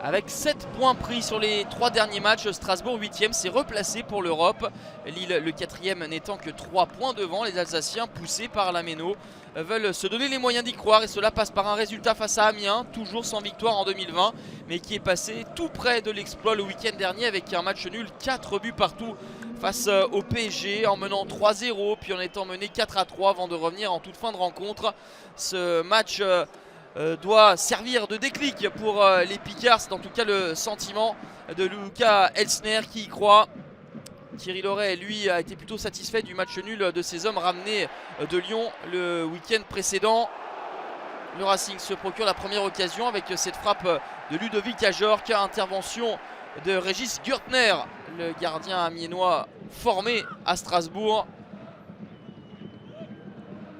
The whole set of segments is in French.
avec 7 points pris sur les 3 derniers matchs. Strasbourg 8e s'est replacé pour l'Europe. Lille le 4e n'étant que 3 points devant. Les Alsaciens poussés par la Méno veulent se donner les moyens d'y croire et cela passe par un résultat face à Amiens, toujours sans victoire en 2020, mais qui est passé tout près de l'exploit le week-end dernier avec un match nul, 4 buts partout face au PSG, en menant 3-0 puis en étant mené 4-3 avant de revenir en toute fin de rencontre. Ce match doit servir de déclic pour les Picards, c'est en tout cas le sentiment de Lucas Elsner qui y croit. Thierry Loret, lui, a été plutôt satisfait du match nul de ses hommes ramenés de Lyon le week-end précédent. Le Racing se procure la première occasion avec cette frappe de Ludovic Ajorc, intervention de Régis Gürtner, le gardien amiénois formé à Strasbourg.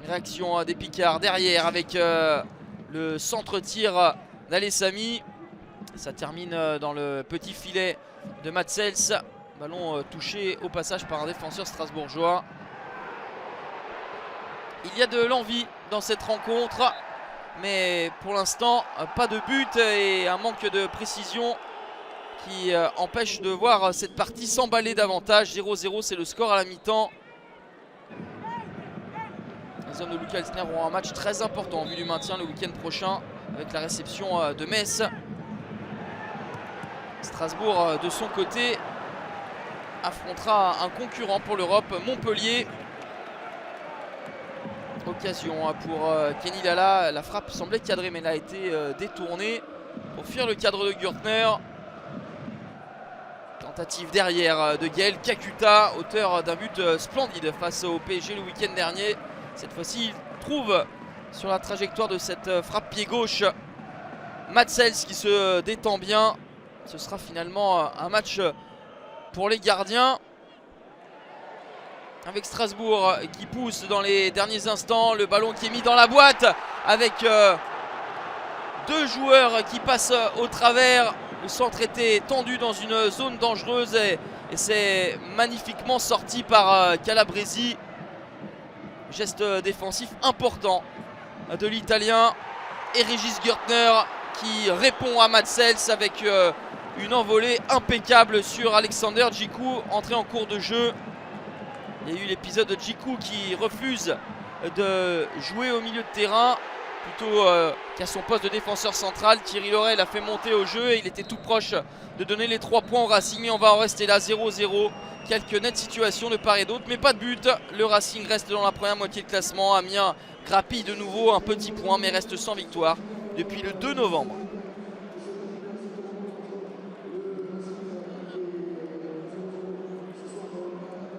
Réaction des Picards derrière avec le centre-tir d'Alessami. Ça termine dans le petit filet de Matsels. Ballon touché au passage par un défenseur strasbourgeois. Il y a de l'envie dans cette rencontre, mais pour l'instant pas de but et un manque de précision qui empêche de voir cette partie s'emballer davantage. 0-0, c'est le score à la mi-temps. Les hommes de Lucas Elsner auront un match très important en vue du maintien le week-end prochain avec la réception de Metz. Strasbourg de son côté affrontera un concurrent pour l'Europe, Montpellier. Occasion pour Kenny Lala, la frappe semblait cadrée mais elle a été détournée pour fuir le cadre de Gürtner. Tentative derrière de Gaël Kakuta, auteur d'un but splendide face au PSG le week-end dernier. Cette fois-ci, il trouve sur la trajectoire de cette frappe pied gauche Matsels qui se détend bien. Ce sera finalement un match pour les gardiens, avec Strasbourg qui pousse dans les derniers instants. Le ballon qui est mis dans la boîte avec deux joueurs qui passent au travers. Le centre était tendu dans une zone dangereuse et c'est magnifiquement sorti par Calabresi. Geste défensif important de l'Italien. Et Régis Gürtner qui répond à Matsels avec une envolée impeccable sur Alexander Djikou, entré en cours de jeu. Il y a eu l'épisode de Djikou qui refuse de jouer au milieu de terrain, plutôt qu'à son poste de défenseur central. Thierry Loret l'a fait monter au jeu et il était tout proche de donner les 3 points au Racing, mais on va en rester là, 0-0. Quelques nettes situations de part et d'autre, mais pas de but. Le Racing reste dans la première moitié de classement. Amiens grappille de nouveau un petit point, mais reste sans victoire depuis le 2 novembre.